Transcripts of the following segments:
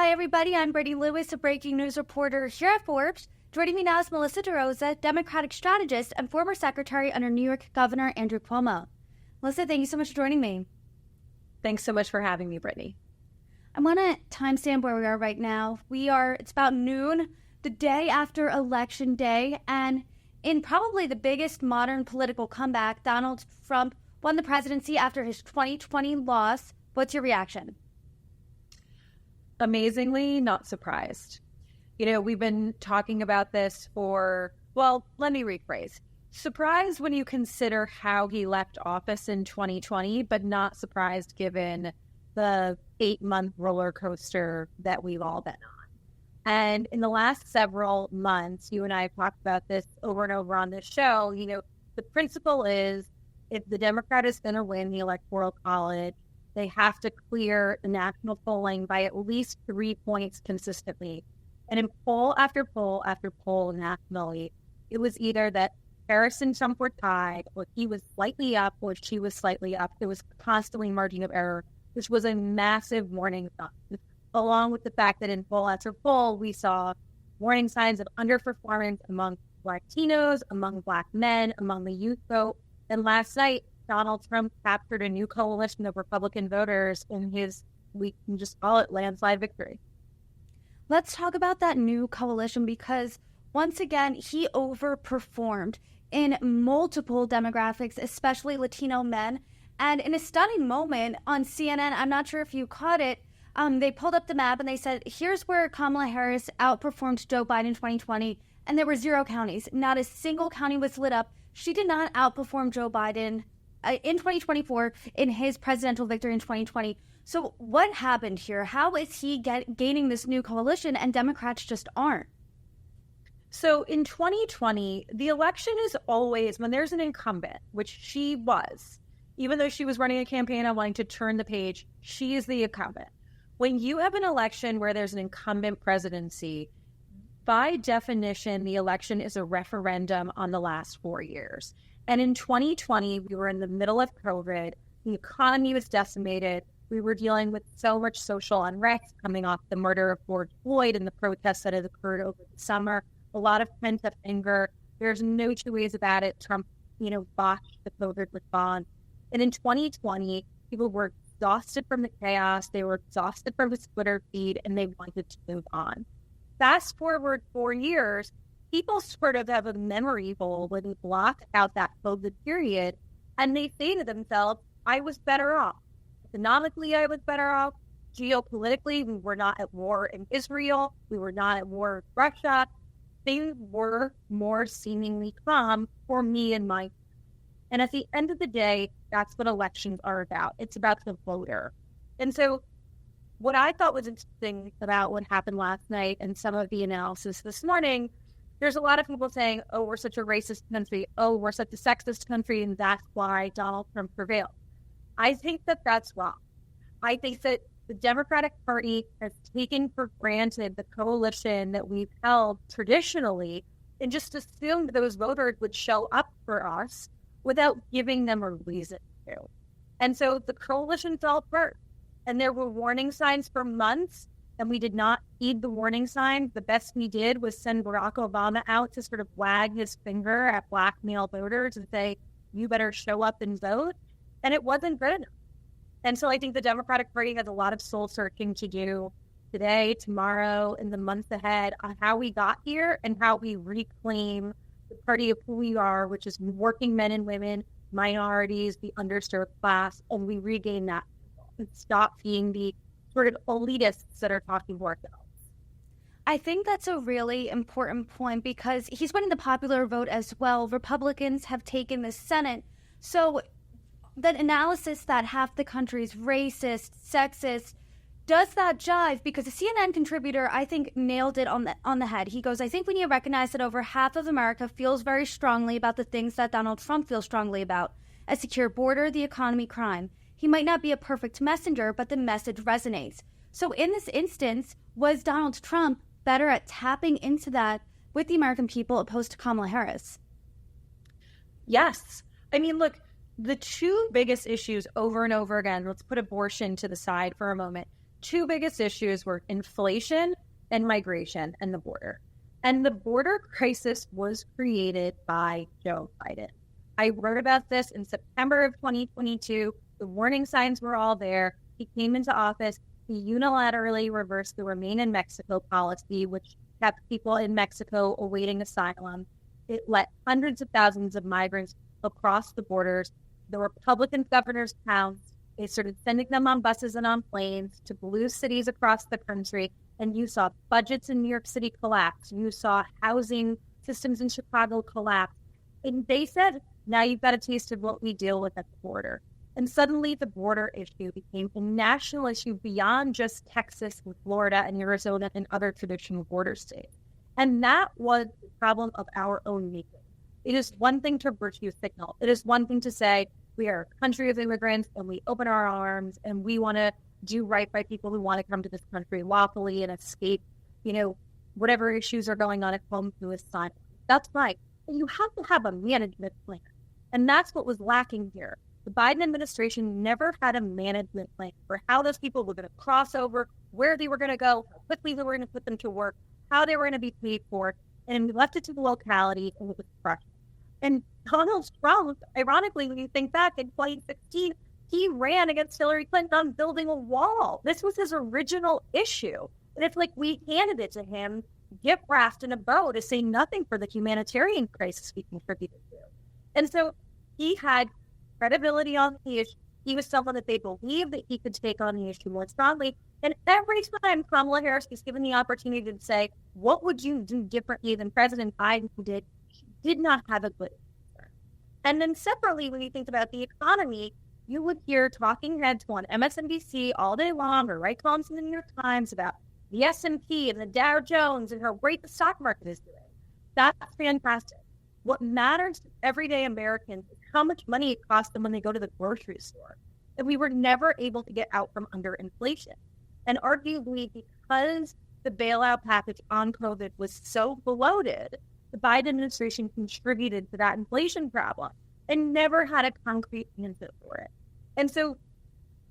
Hi, everybody. I'm Brittany Lewis, a breaking news reporter here at Forbes. Joining me now is Melissa DeRosa, Democratic strategist and former secretary under New York Governor Andrew Cuomo. Melissa, thank you so much for joining me. Thanks so much for having me, Brittany. I want to timestamp where we are right now. It's about noon, the day after Election Day, and in probably the biggest modern political comeback, Donald Trump won the presidency after his 2020 loss. What's your reaction? Amazingly, not surprised. You know, we've been talking about this let me rephrase. Surprised when you consider how he left office in 2020, but not surprised given the 8-month roller coaster that we've all been on. And in the last several months, you and I have talked about this over and over on this show. You know, the principle is if the Democrat is going to win the Electoral College, they have to clear the national polling by at least 3 points consistently. And in poll after poll after poll nationally, it was either that Harris and Trump were tied, or he was slightly up, or she was slightly up. There was constantly margin of error, which was a massive warning sign, along with the fact that in poll after poll, we saw warning signs of underperformance among Latinos, among Black men, among the youth vote. And last night, Donald Trump captured a new coalition of Republican voters in we can just call it landslide victory. Let's talk about that new coalition because, once again, he overperformed in multiple demographics, especially Latino men. And in a stunning moment on CNN, I'm not sure if you caught it, they pulled up the map and they said, here's where Kamala Harris outperformed Joe Biden in 2020, and there were 0 counties. Not a single county was lit up. She did not outperform Joe Biden in 2024 in his presidential victory in 2020. So what happened here? How is he gaining this new coalition and Democrats just aren't? So in 2020, the election is always, when there's an incumbent, which she was, even though she was running a campaign on wanting to turn the page, she is the incumbent. When you have an election where there's an incumbent presidency, by definition, the election is a referendum on the last 4 years. And in 2020, we were in the middle of COVID. The economy was decimated. We were dealing with so much social unrest coming off the murder of George Floyd and the protests that had occurred over the summer. A lot of pent-up anger. There's no two ways about it. Trump, botched the COVID response. And in 2020, people were exhausted from the chaos. They were exhausted from his Twitter feed, and they wanted to move on. Fast forward 4 years, people sort of have a memory hole when they block out that COVID period, and they say to themselves, I was better off. Economically, I was better off. Geopolitically, we were not at war in Israel. We were not at war with Russia. Things were more seemingly calm for me and my. And at the end of the day, that's what elections are about. It's about the voter. And so what I thought was interesting about what happened last night and some of the analysis this morning, there's a lot of people saying, oh, we're such a racist country. Oh, we're such a sexist country. And that's why Donald Trump prevailed. I think that that's wrong. I think that the Democratic Party has taken for granted the coalition that we've held traditionally and just assumed those voters would show up for us without giving them a reason to. And so the coalition fell apart. And there were warning signs for months, and we did not heed the warning signs. The best we did was send Barack Obama out to sort of wag his finger at Black male voters and say, you better show up and vote. And it wasn't good enough. And so I think the Democratic Party has a lot of soul searching to do today, tomorrow, in the months ahead on how we got here and how we reclaim the party of who we are, which is working men and women, minorities, the underserved class, and we regain that and stop being the sort of elitists that are talking to ourselves. I think that's a really important point because he's winning the popular vote as well. Republicans have taken the Senate. So the analysis that half the country's racist, sexist, does that jive? Because a CNN contributor, I think, nailed it on the head. He goes, I think we need to recognize that over half of America feels very strongly about the things that Donald Trump feels strongly about. A secure border, the economy, crime. He might not be a perfect messenger, but the message resonates. So in this instance, was Donald Trump better at tapping into that with the American people opposed to Kamala Harris? Yes. I mean, look, the two biggest issues over and over again, let's put abortion to the side for a moment. two biggest issues were inflation and migration and the border. And the border crisis was created by Joe Biden. I wrote about this in September of 2022. The warning signs were all there. He came into office. He unilaterally reversed the Remain in Mexico policy, which kept people in Mexico awaiting asylum. It let hundreds of thousands of migrants across the borders. The Republican governors pounced. They started sending them on buses and on planes to blue cities across the country. And you saw budgets in New York City collapse. You saw housing systems in Chicago collapse. And they said, now you've got a taste of what we deal with at the border. And suddenly the border issue became a national issue beyond just Texas and Florida and Arizona and other traditional border states. And that was the problem of our own making. It is one thing to virtue signal. It is one thing to say, we are a country of immigrants and we open our arms and we want to do right by people who want to come to this country lawfully and escape, whatever issues are going on at home through asylum. That's right. But you have to have a management plan. And that's what was lacking here. The Biden administration never had a management plan for how those people were going to cross over, where they were going to go, how quickly they were going to put them to work, how they were going to be paid for. And we left it to the locality and it was crushed. And Donald Trump, ironically, when you think back in 2016, he ran against Hillary Clinton on building a wall. This was his original issue. And it's like we handed it to him, gift wrapped in a bow, to say nothing for the humanitarian crisis we contributed to. And so he had credibility on the issue. He was someone that they believed that he could take on the issue more strongly. And every time Kamala Harris was given the opportunity to say, what would you do differently than President Biden did, she did not have a good answer. And then separately, when you think about the economy, you would hear talking heads on MSNBC all day long or write columns in the New York Times about the S&P and the Dow Jones and how great the stock market is doing. That's fantastic. What matters to everyday Americans is how much money it costs them when they go to the grocery store. And we were never able to get out from under inflation. And arguably, because the bailout package on COVID was so bloated, the Biden administration contributed to that inflation problem and never had a concrete answer for it. And so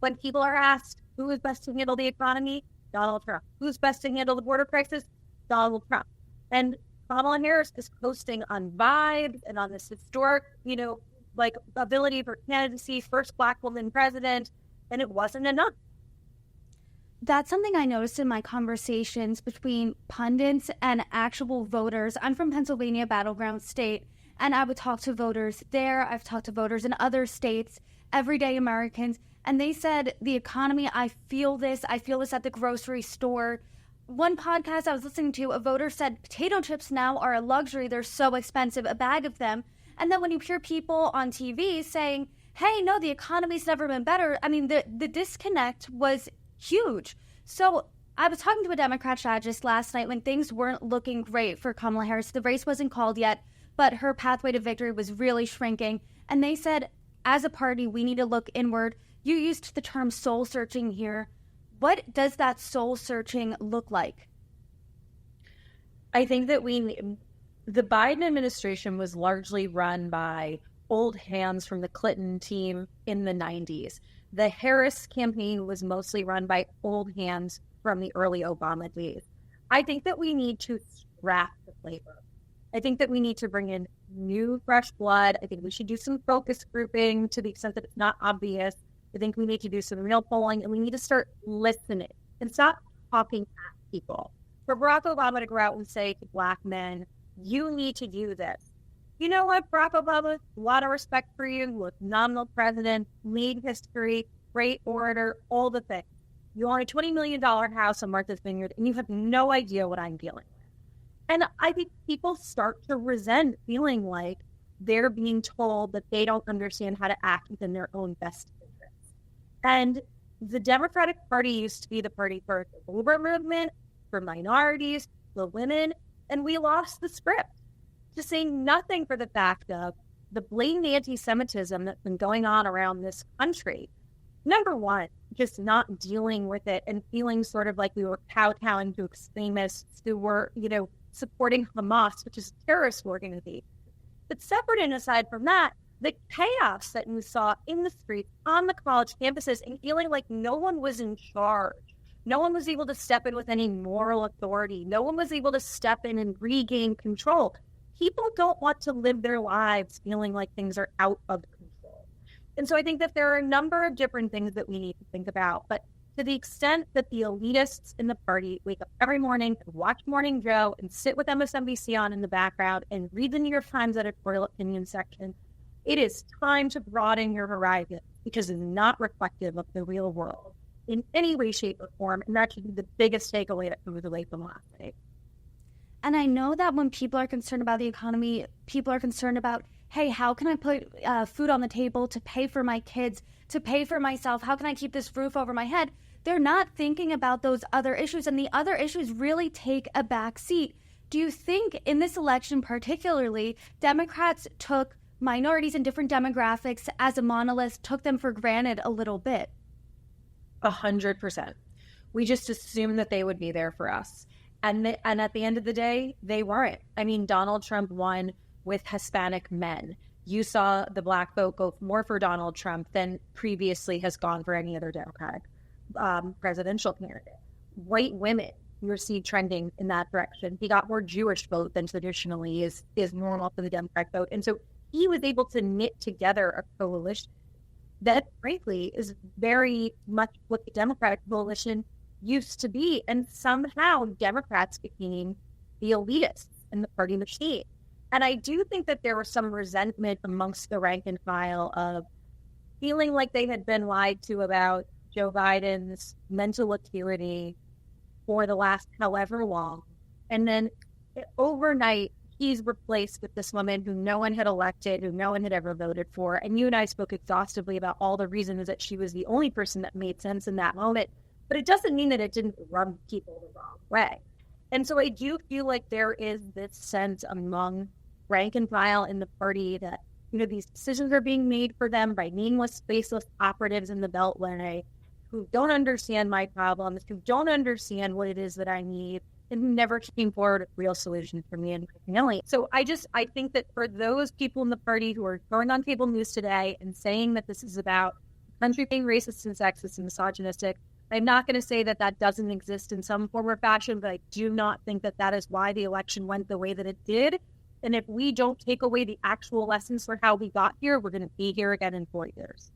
when people are asked who is best to handle the economy, Donald Trump. Who's best to handle the border crisis? Donald Trump. And Kamala Harris is coasting on vibes and on this historic, ability for candidacy, first Black woman president, and it wasn't enough. That's something I noticed in my conversations between pundits and actual voters. I'm from Pennsylvania, battleground state, and I would talk to voters there. I've talked to voters in other states, everyday Americans, and they said, the economy, I feel this at the grocery store. One podcast I was listening to, a voter said, potato chips now are a luxury. They're so expensive, a bag of them. And then when you hear people on TV saying, hey, no, the economy's never been better, I mean, the disconnect was huge. So I was talking to a Democrat strategist last night when things weren't looking great for Kamala Harris. The race wasn't called yet, but her pathway to victory was really shrinking. And they said, as a party, we need to look inward. You used the term soul searching here. What does that soul searching look like? I think that the Biden administration was largely run by old hands from the Clinton team in the 90s. The Harris campaign was mostly run by old hands from the early Obama days. I think that we need to scrap the playbook. I think that we need to bring in new, fresh blood. I think we should do some focus grouping to the extent that it's not obvious. I think we need to do some real polling, and we need to start listening and stop talking at people. For Barack Obama to go out and say to Black men, you need to do this. You know what, Barack Obama, a lot of respect for you. You were nominal president, made history, great orator, all the things. You own a $20 million house on Martha's Vineyard, and you have no idea what I'm dealing with. And I think people start to resent feeling like they're being told that they don't understand how to act within their own best interests. And the Democratic Party used to be the party for the labor movement, for minorities, for women, and we lost the script. To say nothing for the fact of the blatant anti-Semitism that's been going on around this country. Number one, just not dealing with it and feeling sort of like we were kowtowing to extremists who were, supporting Hamas, which is a terrorist organization. But separate and aside from that, the chaos that you saw in the streets, on the college campuses, and feeling like no one was in charge No one was able to step in with any moral authority. No one was able to step in and regain control. People don't want to live their lives feeling like things are out of control. And so I think that there are a number of different things that we need to think about. But to the extent that the elitists in the party wake up every morning and watch Morning Joe and sit with MSNBC on in the background and read the New York Times editorial opinion section, it is time to broaden your horizon, because it's not reflective of the real world in any way, shape, or form. And that should be the biggest takeaway that comes away from last night. And I know that when people are concerned about the economy, people are concerned about, hey, how can I put food on the table to pay for my kids, to pay for myself? How can I keep this roof over my head? They're not thinking about those other issues, and the other issues really take a back seat. Do you think in this election particularly, Democrats took minorities and different demographics as a monolith, took them for granted a little bit? 100%. We just assumed that they would be there for us. And at the end of the day, they weren't. I mean, Donald Trump won with Hispanic men. You saw the Black vote go more for Donald Trump than previously has gone for any other Democratic presidential candidate. White women you see trending in that direction. He got more Jewish vote than traditionally is normal for the Democratic vote. And so he was able to knit together a coalition that, frankly, is very much what the Democratic coalition used to be. And somehow Democrats became the elitists in the party machine. And I do think that there was some resentment amongst the rank and file of feeling like they had been lied to about Joe Biden's mental acuity for the last however long. And then overnight, he's replaced with this woman who no one had elected, who no one had ever voted for. And you and I spoke exhaustively about all the reasons that she was the only person that made sense in that moment. But it doesn't mean that it didn't rub people the wrong way. And so I do feel like there is this sense among rank and file in the party that, you know, these decisions are being made for them by nameless, faceless operatives in the Beltway who don't understand my problems, who don't understand what it is that I need, and who never came forward with real solutions for me and my family. So I think that for those people in the party who are going on cable news today and saying that this is about the country being racist and sexist and misogynistic, I'm not going to say that that doesn't exist in some form or fashion, but I do not think that that is why the election went the way that it did. And if we don't take away the actual lessons for how we got here, we're going to be here again in 4 years.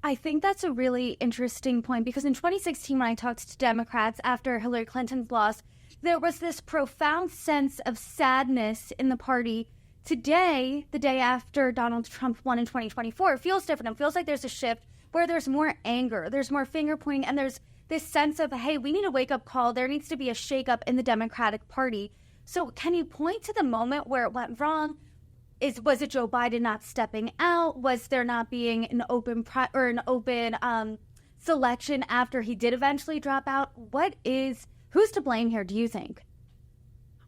I think that's a really interesting point, because in 2016, when I talked to Democrats after Hillary Clinton's loss, there was this profound sense of sadness in the party. Today, the day after Donald Trump won in 2024, it feels different. It feels like there's a shift where there's more anger, there's more finger pointing, and there's this sense of, hey, we need a wake-up call. There needs to be a shakeup in the Democratic Party. So can you point to the moment where it went wrong? Was it Joe Biden not stepping out? Was there not being an open selection after he did eventually drop out? Who's to blame here, do you think?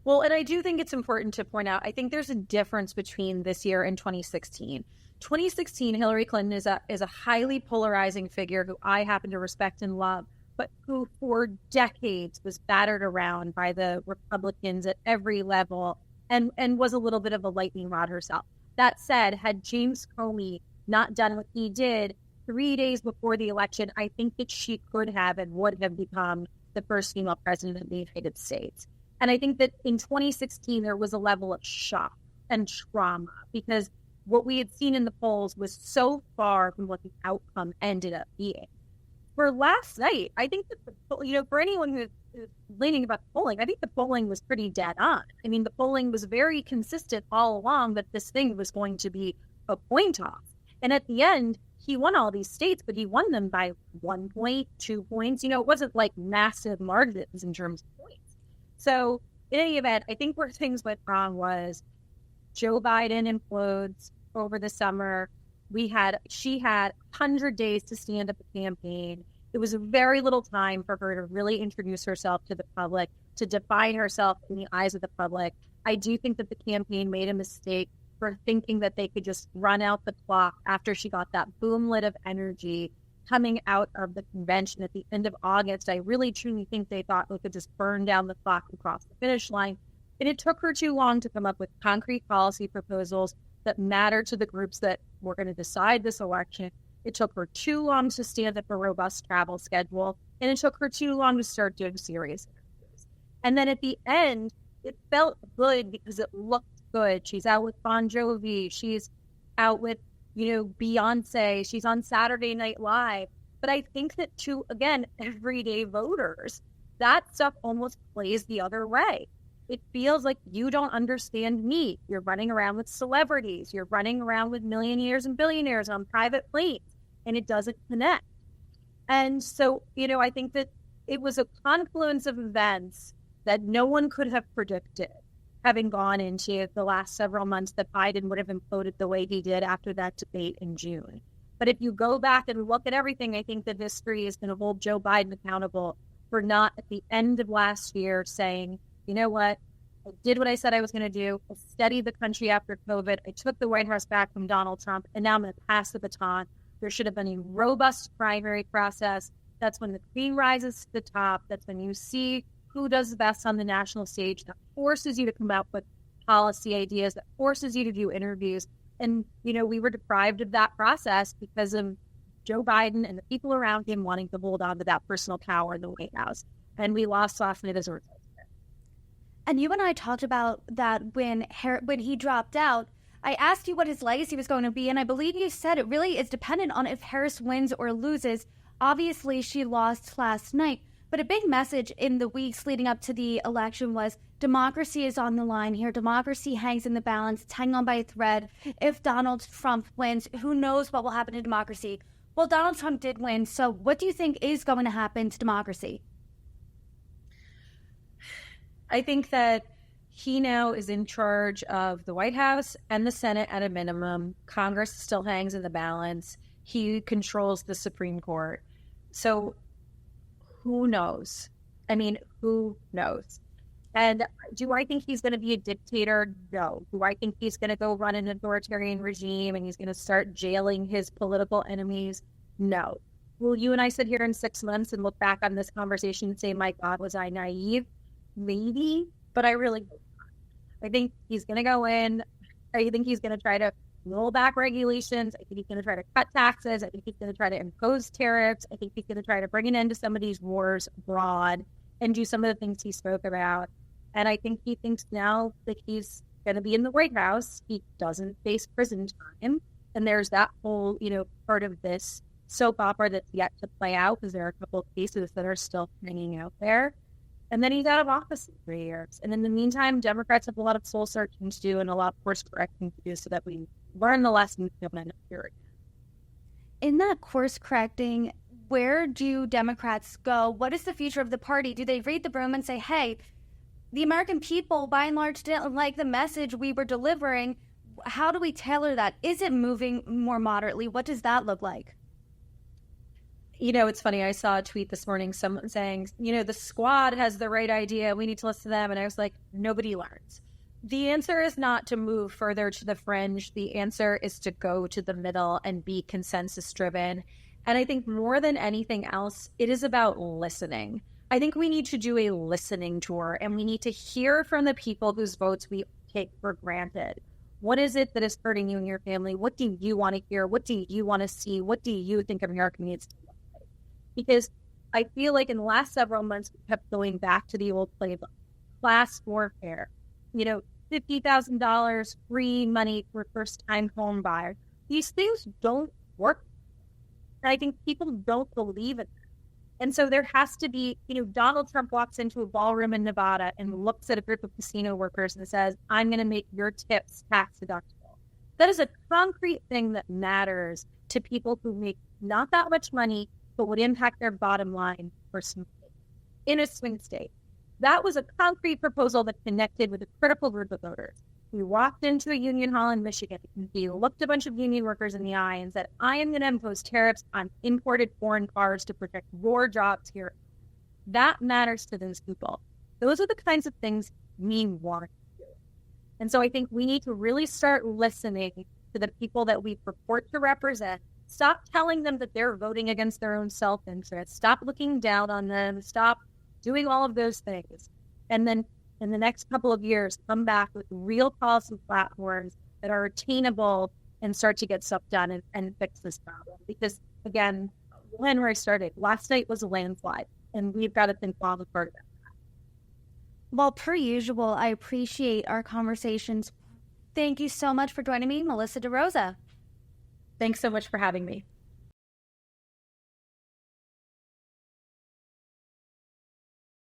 Well, and I do think it's important to point out, I think there's a difference between this year and 2016. 2016, Hillary Clinton is a highly polarizing figure who I happen to respect and love, but who for decades was battered around by the Republicans at every level and was a little bit of a lightning rod herself. That said, had James Comey not done what he did 3 days before the election, I think that she could have and would have become the first female president of the United States. And I think that in 2016, there was a level of shock and trauma because what we had seen in the polls was so far from what the outcome ended up being. For last night, I think that, for anyone who's leaning about the polling, I think the polling was pretty dead on. I mean, the polling was very consistent all along that this thing was going to be a point toss. And at the end, he won all these states, but he won them by 1 point, 2 points. It wasn't like massive margins in terms of points. So in any event, I think where things went wrong was Joe Biden implodes over the summer. She had 100 days to stand up a campaign. It was very little time for her to really introduce herself to the public, to define herself in the eyes of the public. I do think that the campaign made a mistake for thinking that they could just run out the clock after she got that boomlet of energy coming out of the convention at the end of August. I really truly think they thought they could just burn down the clock and cross the finish line. And it took her too long to come up with concrete policy proposals that matter to the groups that were going to decide this election. It took her too long to stand up a robust travel schedule. And it took her too long to start doing serious interviews. And then at the end, it felt good because it looked good. She's out with Bon Jovi. She's out with, Beyonce. She's on Saturday Night Live. But I think that to, again, everyday voters, that stuff almost plays the other way. It feels like you don't understand me. You're running around with celebrities. You're running around with millionaires and billionaires on private planes, and it doesn't connect. And so, I think that it was a confluence of events that no one could have predicted, having gone into the last several months, that Biden would have imploded the way he did after that debate in June. But if you go back and look at everything, I think that history is going to hold Joe Biden accountable for not at the end of last year saying, you know what, I did what I said I was going to do. I steadied the country after COVID. I took the White House back from Donald Trump, and now I'm going to pass the baton. There should have been a robust primary process. That's when the queen rises to the top. That's when you see who does the best on the national stage. That forces you to come up with policy ideas, that forces you to do interviews. And, we were deprived of that process because of Joe Biden and the people around him wanting to hold on to that personal power in the White House. And we lost last night as a result. And you and I talked about that when he dropped out. I asked you what his legacy was going to be, and I believe you said it really is dependent on if Harris wins or loses. Obviously, she lost last night, but a big message in the weeks leading up to the election was democracy is on the line here. Democracy hangs in the balance. It's hanging on by a thread. If Donald Trump wins, who knows what will happen to democracy? Well, Donald Trump did win, so what do you think is going to happen to democracy? I think that he now is in charge of the White House and the Senate at a minimum. Congress still hangs in the balance. He controls the Supreme Court. So who knows? Who knows? And do I think he's going to be a dictator? No. Do I think he's going to go run an authoritarian regime and he's going to start jailing his political enemies? No. Will you and I sit here in 6 months and look back on this conversation and say, my God, was I naive? Maybe, but I really hope not. I think he's going to go in. I think he's going to try to roll back regulations. I think he's going to try to cut taxes. I think he's going to try to impose tariffs. I think he's going to try to bring an end to some of these wars abroad and do some of the things he spoke about. And I think he thinks now that he's going to be in the White House, he doesn't face prison time. And there's that whole, part of this soap opera that's yet to play out because there are a couple of cases that are still hanging out there. And then he's out of office in 3 years. And in the meantime, Democrats have a lot of soul searching to do and a lot of course correcting to do so that we learn the lessons from that period. In that course correcting, where do Democrats go? What is the future of the party? Do they read the room and say, hey, the American people, by and large, didn't like the message we were delivering? How do we tailor that? Is it moving more moderately? What does that look like? It's funny. I saw a tweet this morning, someone saying, the squad has the right idea. We need to listen to them. And I was like, nobody learns. The answer is not to move further to the fringe. The answer is to go to the middle and be consensus driven. And I think more than anything else, it is about listening. I think we need to do a listening tour and we need to hear from the people whose votes we take for granted. What is it that is hurting you and your family? What do you want to hear? What do you want to see? What do you think America needs to look like? Because I feel like in the last several months, we kept going back to the old playbook. Class warfare, $50,000 free money for first-time home buyers. These things don't work. And I think people don't believe in them. And so there has to be, Donald Trump walks into a ballroom in Nevada and looks at a group of casino workers and says, I'm going to make your tips tax deductible. That is a concrete thing that matters to people who make not that much money, but would impact their bottom line for some in a swing state. That was a concrete proposal that connected with a critical group of voters. We walked into a union hall in Michigan. He looked a bunch of union workers in the eye and said, I am going to impose tariffs on imported foreign cars to protect your jobs here. That matters to those people. Those are the kinds of things we want to do. And so I think we need to really start listening to the people that we purport to represent. Stop telling them that they're voting against their own self-interest. Stop looking down on them. Stop doing all of those things. And then in the next couple of years, come back with real policy platforms that are attainable and start to get stuff done and fix this problem. Because again, when I started, last night was a landslide. and we've got to think long for it. Well, per usual, I appreciate our conversations. Thank you so much for joining me, Melissa DeRosa. Thanks so much for having me.